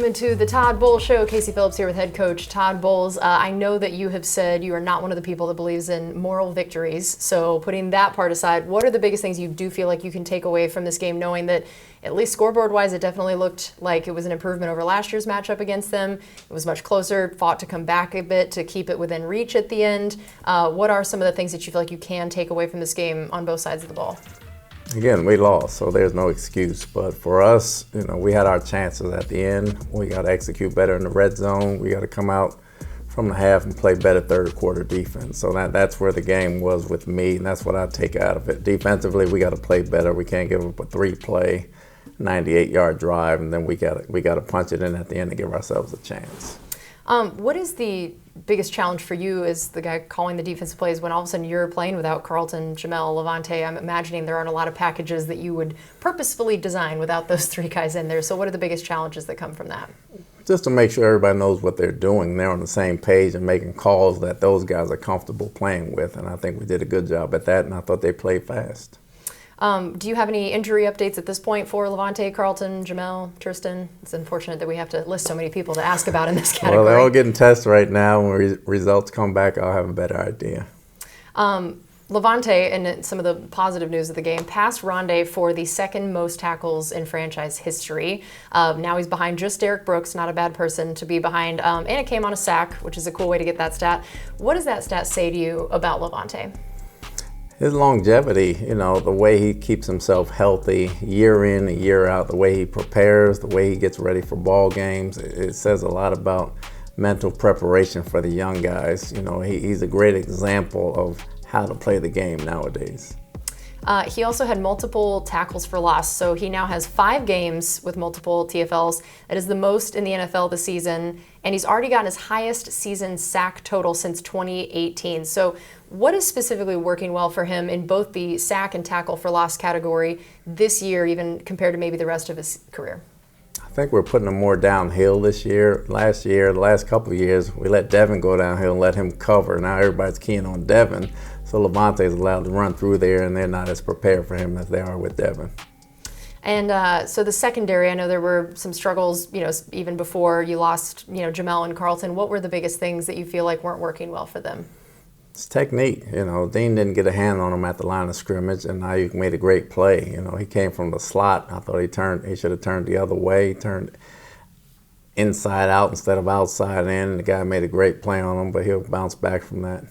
Welcome into the Todd Bowles Show. Casey Phillips here with head coach Todd Bowles. I know that you have said you are not one of the people that believes in moral victories. So putting that part aside, what are the biggest things you do feel like you can take away from this game, knowing that at least scoreboard-wise, it definitely looked like it was an improvement over last year's matchup against them. It was much closer, fought to come back a bit to keep it within reach at the end. What are some of the things that you feel like you can take away from this game on both sides of the ball? Again, we lost, so there's no excuse. But for us, we had our chances at the end. We got to execute better in the red zone. We got to come out from the half and play better third quarter defense. So that's where the game was with me, and that's what I take out of it. Defensively, we got to play better. We can't give up a 3-play, 98-yard drive, and then we got to punch it in at the end to give ourselves a chance. What is the biggest challenge for you as the guy calling the defensive plays when all of a sudden you're playing without Carlton, Jamel, Levante? I'm imagining there aren't a lot of packages that you would purposefully design without those three guys in there. So what are the biggest challenges that come from that? Just to make sure everybody knows what they're doing. They're on the same page and making calls that those guys are comfortable playing with. And I think we did a good job at that, and I thought they played fast. Do you have any injury updates at this point for Levante, Carlton, Jamel, Tristan? It's unfortunate that we have to list so many people to ask about in this category. Well, they're all getting tested right now. When results come back, I'll have a better idea. Levante, and some of the positive news of the game, passed Rondé for the second most tackles in franchise history. Now he's behind just Derek Brooks, not a bad person to be behind. And it came on a sack, which is a cool way to get that stat. What does that stat say to you about Levante? His longevity, the way he keeps himself healthy year in and year out, the way he prepares, the way he gets ready for ball games, it says a lot about mental preparation for the young guys. He's a great example of how to play the game nowadays. He also had multiple tackles for loss, so he now has 5 games with multiple TFLs. That is the most in the NFL this season, and he's already gotten his highest season sack total since 2018. So what is specifically working well for him in both the sack and tackle for loss category this year, even compared to maybe the rest of his career? I think we're putting him more downhill this year. Last year, the last couple of years, we let Devin go downhill and let him cover. Now everybody's keying on Devin. So Levante is allowed to run through there, and they're not as prepared for him as they are with Devin. And so the secondary, I know there were some struggles, even before you lost, Jamel and Carlton. What were the biggest things that you feel like weren't working well for them? It's technique. Dean didn't get a hand on him at the line of scrimmage, and Ayuk made a great play. He came from the slot. I thought he should have turned the other way. He turned inside out instead of outside in. The guy made a great play on him, but he'll bounce back from that.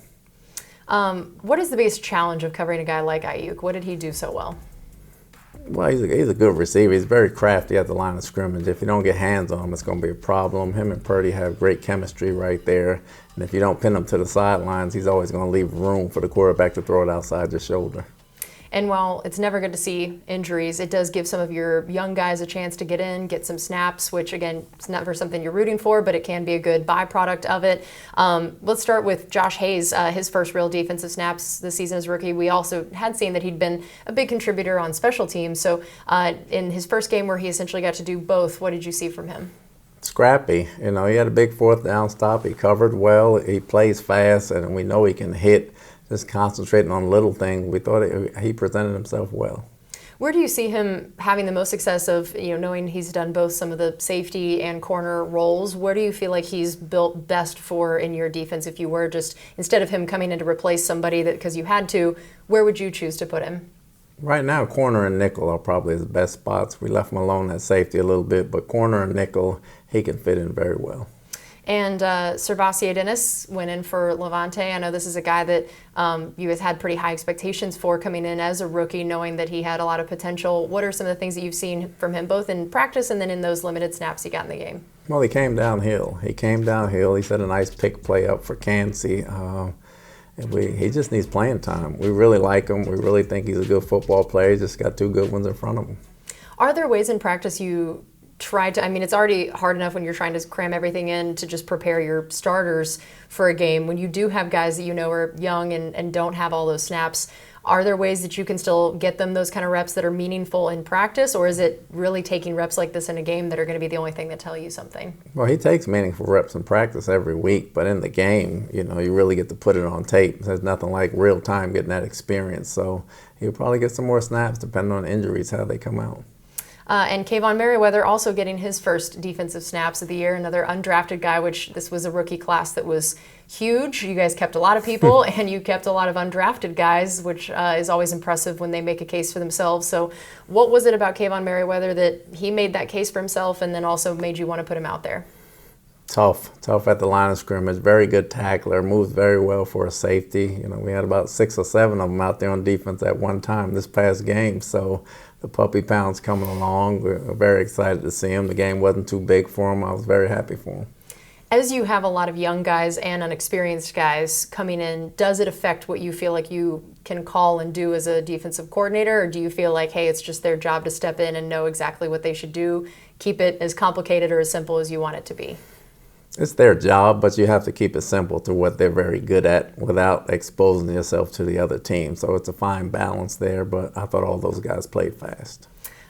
What is the biggest challenge of covering a guy like Ayuk? What did he do so well? Well, he's a good receiver. He's very crafty at the line of scrimmage. If you don't get hands on him, it's going to be a problem. Him and Purdy have great chemistry right there. And if you don't pin him to the sidelines, he's always going to leave room for the quarterback to throw it outside your shoulder. And while it's never good to see injuries, it does give some of your young guys a chance to get in, get some snaps, which, again, it's never something you're rooting for, but it can be a good byproduct of it. Let's start with Josh Hayes, his first real defensive snaps this season as rookie. We also had seen that he'd been a big contributor on special teams. So in his first game where he essentially got to do both, what did you see from him? Scrappy. He had a big fourth down stop. He covered well. He plays fast, and we know he can hit. Just concentrating on little things, we thought he presented himself well. Where do you see him having the most success of, knowing he's done both some of the safety and corner roles? Where do you feel like he's built best for in your defense if you were just, instead of him coming in to replace somebody that because you had to, where would you choose to put him? Right now, corner and nickel are probably his best spots. We left him alone at safety a little bit, but corner and nickel, he can fit in very well. And Servassier Dennis went in for Levante. I know this is a guy that you guys had pretty high expectations for coming in as a rookie, knowing that he had a lot of potential. What are some of the things that you've seen from him, both in practice and then in those limited snaps he got in the game? Well, he came downhill. He set a nice pick play up for Kansas. He just needs playing time. We really like him. We really think he's a good football player. He's just got 2 good ones in front of him. Are there ways in practice you try to, it's already hard enough when you're trying to cram everything in to just prepare your starters for a game. When you do have guys that are young and don't have all those snaps, are there ways that you can still get them those kind of reps that are meaningful in practice, or is it really taking reps like this in a game that are going to be the only thing that tell you something? Well, he takes meaningful reps in practice every week, but in the game, you really get to put it on tape. There's nothing like real time getting that experience. So he'll probably get some more snaps depending on injuries, how they come out. And Kayvon Merriweather also getting his first defensive snaps of the year, another undrafted guy, which this was a rookie class that was huge. You guys kept a lot of people and you kept a lot of undrafted guys, which is always impressive when they make a case for themselves. So what was it about Kayvon Merriweather that he made that case for himself and then also made you want to put him out there? Tough at the line of scrimmage. Very good tackler, moves very well for a safety. You know, we had about 6 or 7 of them out there on defense at one time this past game. So the puppy pound's coming along. We're very excited to see him. The game wasn't too big for him. I was very happy for him. As you have a lot of young guys and unexperienced guys coming in, does it affect what you feel like you can call and do as a defensive coordinator? Or do you feel like, hey, it's just their job to step in and know exactly what they should do, keep it as complicated or as simple as you want it to be? It's their job, but you have to keep it simple to what they're very good at without exposing yourself to the other team. So it's a fine balance there, but I thought all those guys played fast.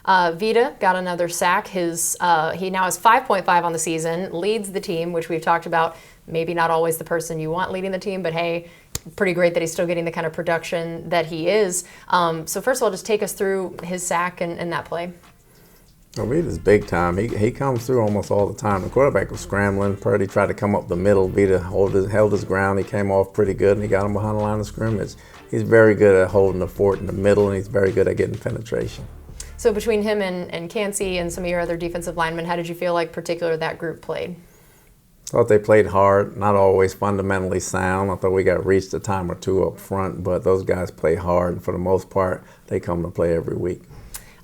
Vita got another sack. He now has 5.5 on the season, leads the team, which we've talked about. Maybe not always the person you want leading the team, but hey, pretty great that he's still getting the kind of production that he is. So first of all, just take us through his sack and that play. Well, Vita's big time. He comes through almost all the time. The quarterback was scrambling. Purdy tried to come up the middle. Vita held his ground. He came off pretty good, and he got him behind the line of scrimmage. He's very good at holding the fort in the middle, and he's very good at getting penetration. So between him and Cansey and some of your other defensive linemen, how did you feel like particularly that group played? I thought they played hard, not always fundamentally sound. I thought we got reached a time or two up front, but those guys play hard, and for the most part, they come to play every week.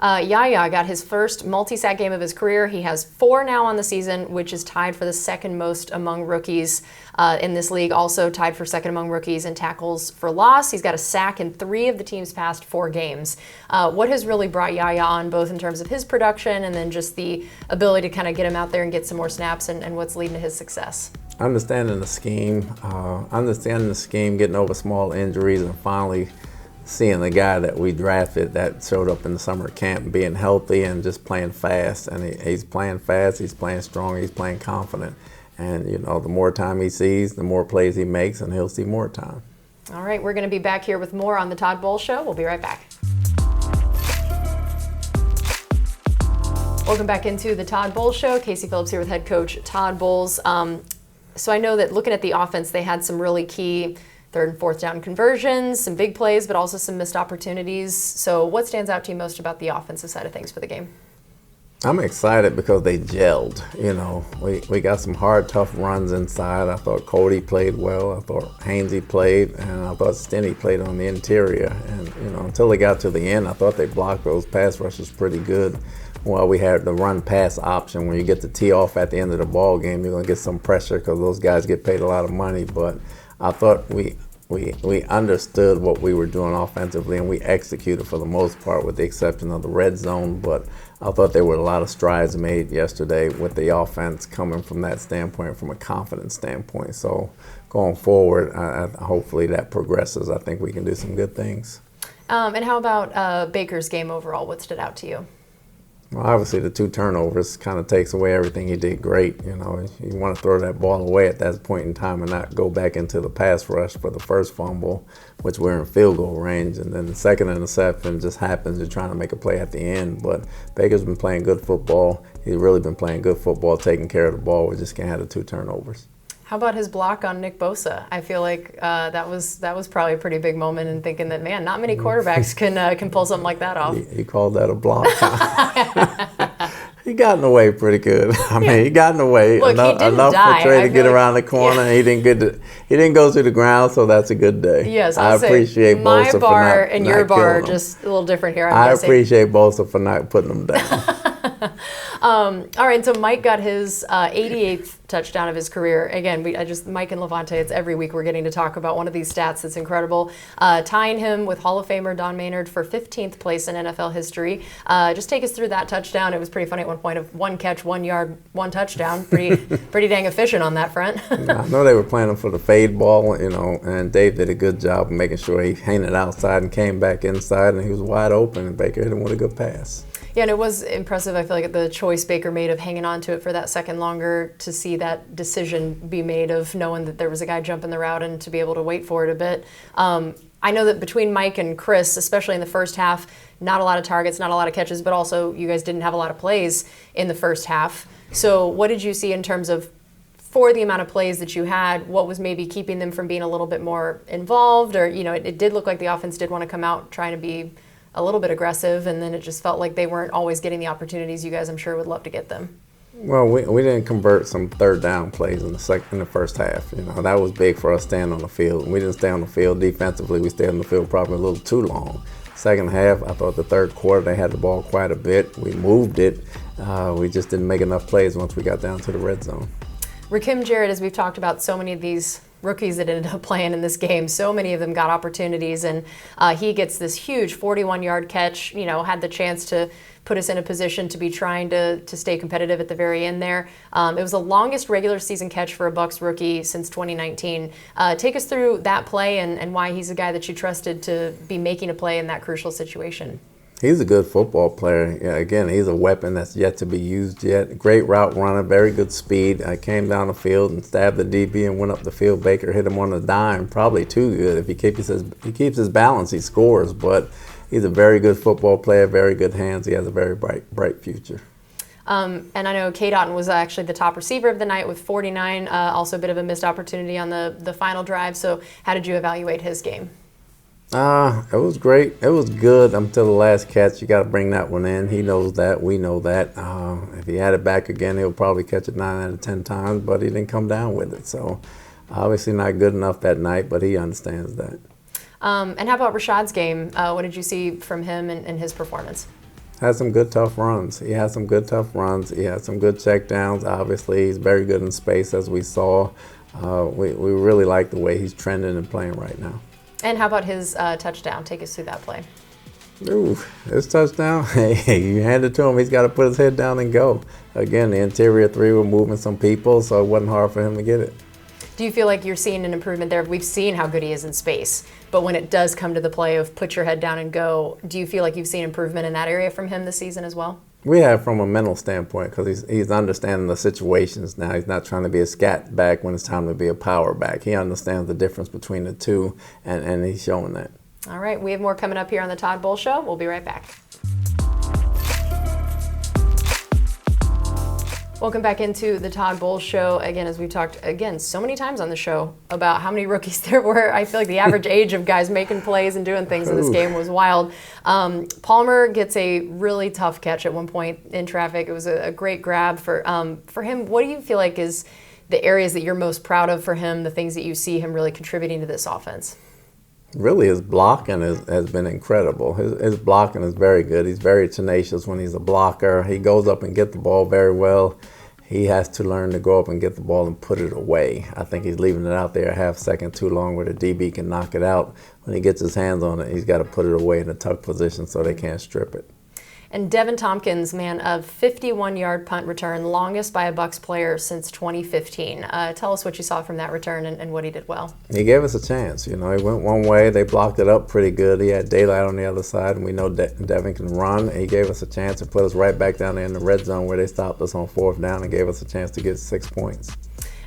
Yaya got his first multi-sack game of his career. He has 4 now on the season, which is tied for the second most among rookies in this league. Also tied for second among rookies in tackles for loss. He's got a sack in 3 of the team's past 4 games. What has really brought Yaya on, both in terms of his production and then just the ability to kind of get him out there and get some more snaps and what's leading to his success? Understanding the scheme, getting over small injuries, and finally seeing the guy that we drafted that showed up in the summer camp being healthy and just playing fast. And he's playing fast, he's playing strong, he's playing confident. And, you know, the more time he sees, the more plays he makes, and he'll see more time. All right, we're going to be back here with more on the Todd Bowles Show. We'll be right back. Welcome back into the Todd Bowles Show. Casey Phillips here with head coach Todd Bowles. So I know that looking at the offense, they had some really key 3rd and 4th down conversions, some big plays, but also some missed opportunities. So what stands out to you most about the offensive side of things for the game? I'm excited because they gelled. You know, we got some hard, tough runs inside. I thought Cody played well. I thought Hainsey played, and I thought Stinney played on the interior. And, you know, until they got to the end, I thought they blocked those pass rushes pretty good. Well, we had the run-pass option. When you get the tee off at the end of the ball game, you're going to get some pressure because those guys get paid a lot of money. But I thought we understood what we were doing offensively, and we executed for the most part, with the exception of the red zone. But I thought there were a lot of strides made yesterday with the offense coming from that standpoint, from a confidence standpoint. So going forward, hopefully that progresses. I think we can do some good things. And how about Baker's game overall? What stood out to you? Well, obviously the 2 turnovers kind of takes away everything he did great. You know, you want to throw that ball away at that point in time and not go back into the pass rush for the first fumble, which we're in field goal range, and then the second interception just happens. You're trying to make a play at the end, but Baker's been playing good football. He's really been playing good football, taking care of the ball. We just can't have the 2 turnovers. How about his block on Nick Bosa? I feel like that was probably a pretty big moment, and thinking that, man, not many quarterbacks can pull something like that off. He called that a block. He got in the way pretty good. I mean, he got in the way enough for Trey to get around the corner. Yeah. He didn't go to the ground, so that's a good day. Yes, I appreciate Bosa for not bar and your bar are just a little different here. I appreciate Bosa for not putting them down. All right, so Mike got his 88th touchdown of his career. Again, Mike and Levante, it's every week we're getting to talk about one of these stats that's incredible. Tying him with Hall of Famer Don Maynard for 15th place in NFL history. Just take us through that touchdown. It was pretty funny at one point, of 1 catch, 1 yard, 1 touchdown. Pretty dang efficient on that front. I know they were planning for the fade ball, you know, and Dave did a good job of making sure he handed outside and came back inside, and he was wide open, and Baker hit him with a good pass. Yeah, and it was impressive, I feel like, the choice Baker made of hanging on to it for that second longer, to see that decision be made of knowing that there was a guy jumping the route and to be able to wait for it a bit. I know that between Mike and Chris, especially in the first half, not a lot of targets, not a lot of catches, but also you guys didn't have a lot of plays in the first half. So what did you see in terms of, for the amount of plays that you had, what was maybe keeping them from being a little bit more involved? Or, it did look like the offense did want to come out trying to be a little bit aggressive, and then it just felt like they weren't always getting the opportunities you guys, I'm sure, would love to get them. Well, we didn't convert some third down plays in the first half. That was big for us staying on the field. We didn't stay on the field defensively. We stayed on the field probably a little too long. Second half, I thought the third quarter they had the ball quite a bit. We moved it. We just didn't make enough plays once we got down to the red zone. Rakim Jarrett, as we've talked about, so many of these rookies that ended up playing in this game, so many of them got opportunities, and he gets this huge 41-yard catch, had the chance to put us in a position to be trying to stay competitive at the very end there. It was the longest regular season catch for a Bucs rookie since 2019. Take us through that play and why he's a guy that you trusted to be making a play in that crucial situation. He's a good football player. Yeah, again, he's a weapon that's yet to be used yet. Great route runner, very good speed. I came down the field and stabbed the DB and went up the field. Baker hit him on a dime, probably too good. If he keeps his balance, he scores. But he's a very good football player, very good hands. He has a very bright future. And I know K-Dotton was actually the top receiver of the night with 49, also a bit of a missed opportunity on the final drive. So how did you evaluate his game? It was great. It was good until the last catch. You got to bring that one in. He knows that. We know that. If he had it back again, he'll probably catch it 9 out of 10 times, but he didn't come down with it. So obviously not good enough that night, but he understands that. And how about Rashad's game? What did you see from him and his performance? Had some good, tough runs. He had some good, tough runs. He had some good checkdowns. Obviously, he's very good in space, as we saw. We really like the way he's trending and playing right now. And how about his touchdown? Take us through that play. Ooh, his touchdown, hey, you hand it to him, he's got to put his head down and go. Again, the interior three were moving some people, so it wasn't hard for him to get it. Do you feel like you're seeing an improvement there? We've seen how good he is in space, but when it does come to the play of put your head down and go, do you feel like you've seen improvement in that area from him this season as well? We have from a mental standpoint, because he's understanding the situations now. He's not trying to be a scat back when it's time to be a power back. He understands the difference between the two, and he's showing that. All right, we have more coming up here on the Todd Bowles Show. We'll be right back. Welcome back into the Todd Bowles Show. Again, as we've talked, so many times on the show about how many rookies there were. I feel like the average age of guys making plays and doing things in this game was wild. Palmer gets a really tough catch at one point in traffic. It was a great grab for him. What do you feel like is the areas that you're most proud of for him, the things that you see him really contributing to this offense? Really, his blocking has been incredible. His blocking is very good. He's very tenacious when he's a blocker. He goes up and gets the ball very well. He has to learn to go up and get the ball and put it away. I think he's leaving it out there a half second too long where the DB can knock it out. When he gets his hands on it, he's got to put it away in a tuck position so they can't strip it. And Devin Tompkins, man, a 51-yard punt return, longest by a Bucs player since 2015. Tell us what you saw from that return and what he did well. He gave us a chance. He went one way. They blocked it up pretty good. He had daylight on the other side, and we know Devin can run. He gave us a chance to put us right back down there in the red zone where they stopped us on 4th down and gave us a chance to get 6 points.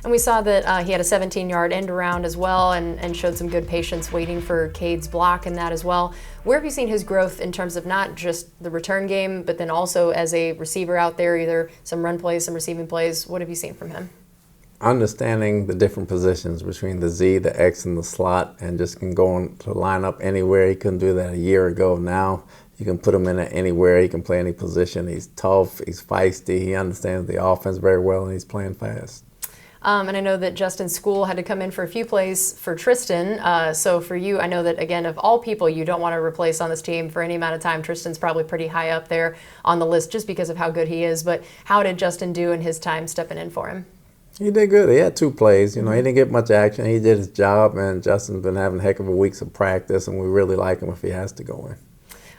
And we saw that he had a 17-yard end around as well and showed some good patience waiting for Cade's block in that as well. Where have you seen his growth in terms of not just the return game, but then also as a receiver out there, either some run plays, some receiving plays? What have you seen from him? Understanding the different positions between the Z, the X, and the slot, and just can go on to line up anywhere. He couldn't do that a year ago. Now you can put him in anywhere. He can play any position. He's tough. He's feisty. He understands the offense very well, and he's playing fast. And I know that Justin School had to come in for a few plays for Tristan. So for you, I know that, again, of all people you don't want to replace on this team for any amount of time, Tristan's probably pretty high up there on the list just because of how good he is. But how did Justin do in his time stepping in for him? He did good. He had 2 plays. He didn't get much action. He did his job, and Justin's been having a heck of a weeks of practice, and we really like him if he has to go in.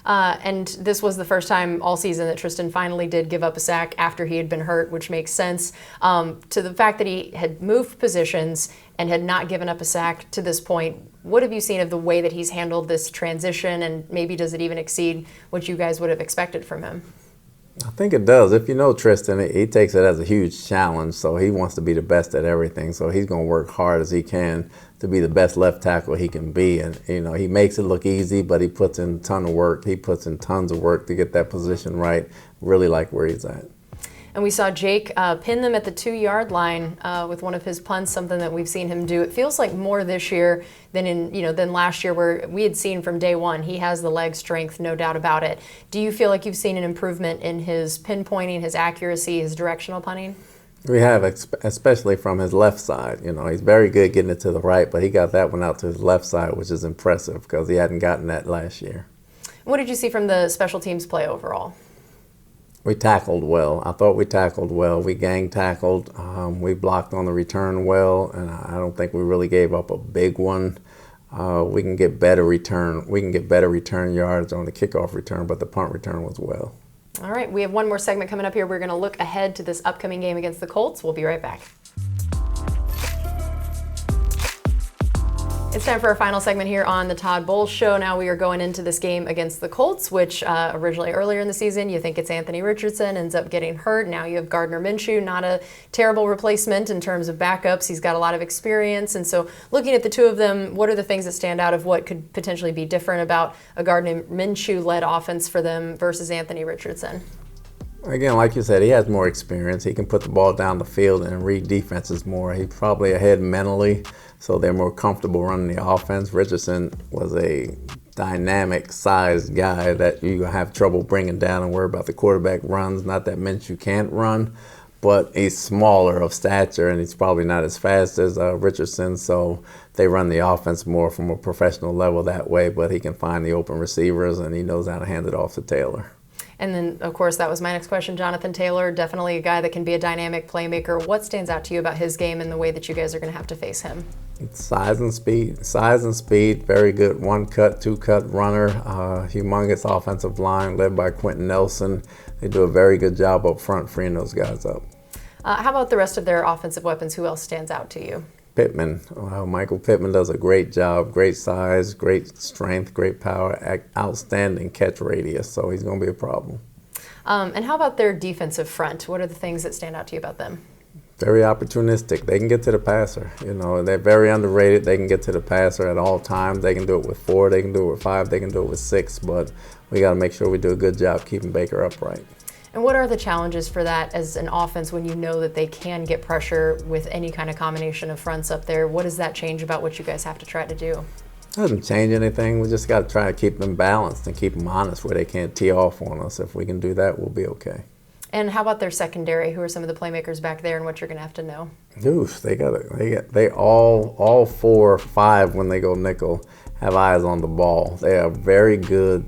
And this was the first time all season that Tristan finally did give up a sack after he had been hurt, which makes sense. To the fact that he had moved positions and had not given up a sack to this point, what have you seen of the way that he's handled this transition, and maybe does it even exceed what you guys would have expected from him? I think it does. If you know Tristan, he takes it as a huge challenge, so he wants to be the best at everything. So he's going to work hard as he can to be the best left tackle he can be. And, he makes it look easy, but he puts in a ton of work. He puts in tons of work to get that position right. Really like where he's at. And we saw Jake pin them at the 2-yard line with one of his punts, something that we've seen him do. It feels like more this year than last year, where we had seen from day one. He has the leg strength, no doubt about it. Do you feel like you've seen an improvement in his pinpointing, his accuracy, his directional punting? We have, especially from his left side. He's very good getting it to the right, but he got that one out to his left side, which is impressive because he hadn't gotten that last year. What did you see from the special teams play overall? We tackled well. I thought we tackled well. We gang tackled. We blocked on the return well, and I don't think we really gave up a big one. We can get better return. We can get better return yards on the kickoff return, but the punt return was well. All right, we have one more segment coming up here. We're going to look ahead to this upcoming game against the Colts. We'll be right back. It's time for our final segment here on the Todd Bowles Show. Now we are going into this game against the Colts, which originally earlier in the season, you think it's Anthony Richardson, ends up getting hurt. Now you have Gardner Minshew, not a terrible replacement in terms of backups. He's got a lot of experience. And so looking at the two of them, what are the things that stand out of what could potentially be different about a Gardner Minshew-led offense for them versus Anthony Richardson? Again, like you said, he has more experience. He can put the ball down the field and read defenses more. He's probably ahead mentally, so they're more comfortable running the offense. Richardson was a dynamic sized guy that you have trouble bringing down and worry about the quarterback runs. Not that Minshew can't run, but he's smaller of stature and he's probably not as fast as Richardson, so they run the offense more from a professional level that way, but he can find the open receivers and he knows how to hand it off to Taylor. And then, of course, that was my next question. Jonathan Taylor, definitely a guy that can be a dynamic playmaker. What stands out to you about his game and the way that you guys are going to have to face him? Size and speed. Size and speed, very good one-cut, two-cut runner. Humongous offensive line led by Quentin Nelson. They do a very good job up front freeing those guys up. How about the rest of their offensive weapons? Who else stands out to you? Pittman. Michael Pittman does a great job. Great size, great strength, great power, outstanding catch radius, so he's going to be a problem. And how about their defensive front? What are the things that stand out to you about them? Very opportunistic. They can get to the passer. They're very underrated. They can get to the passer at all times. They can do it with 4, they can do it with 5, they can do it with 6, but we got to make sure we do a good job keeping Baker upright. And what are the challenges for that as an offense when you know that they can get pressure with any kind of combination of fronts up there? What does that change about what you guys have to try to do? It doesn't change anything. We just got to try to keep them balanced and keep them honest where they can't tee off on us. If we can do that, we'll be okay. And how about their secondary? Who are some of the playmakers back there and what you're going to have to know? They all 4 or 5 when they go nickel have eyes on the ball. They are very good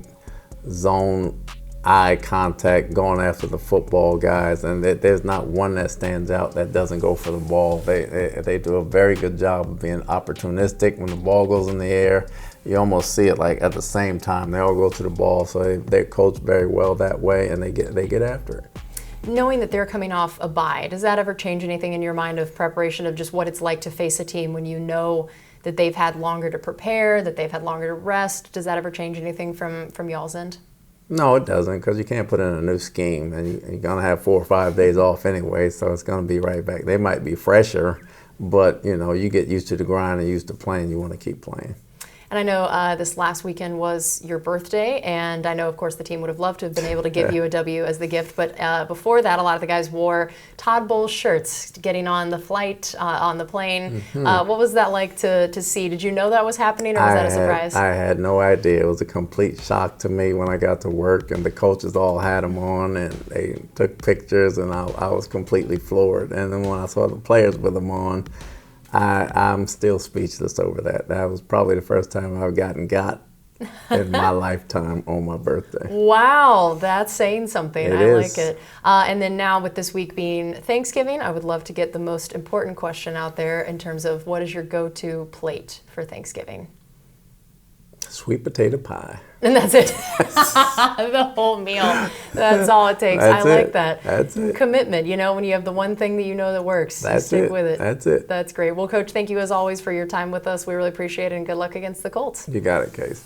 zone eye contact going after the football guys, and there's not one that stands out that doesn't go for the ball. They do a very good job of being opportunistic. When the ball goes in the air, you almost see it like at the same time. They all go to the ball, so they're coached very well that way, and they get after it. Knowing that they're coming off a bye, does that ever change anything in your mind of preparation of just what it's like to face a team when you know that they've had longer to prepare, that they've had longer to rest? Does that ever change anything from y'all's end? No, it doesn't, because you can't put in a new scheme, and you're going to have 4 or 5 days off anyway, so it's going to be right back. They might be fresher, but, you get used to the grind and used to playing. You want to keep playing. And I know this last weekend was your birthday, and I know, of course, the team would have loved to have been able to give you a W as the gift. But before that, a lot of the guys wore Todd Bowles shirts getting on the flight, on the plane. Mm-hmm. What was that like to see? Did you know that was happening, or was that a surprise? I had no idea. It was a complete shock to me when I got to work, and the coaches all had them on, and they took pictures, and I was completely floored. And then when I saw the players with them on, I'm still speechless over that. That was probably the first time I've gotten in my lifetime on my birthday. Wow, that's saying something. I like it. And then now with this week being Thanksgiving, I would love to get the most important question out there in terms of what is your go-to plate for Thanksgiving? Sweet potato pie. And that's it. The whole meal. That's all it takes. I like that. That's it. Commitment, when you have the one thing that you know that works, stick with it. That's it. That's great. Well, Coach, thank you as always for your time with us. We really appreciate it, and good luck against the Colts. You got it, Case.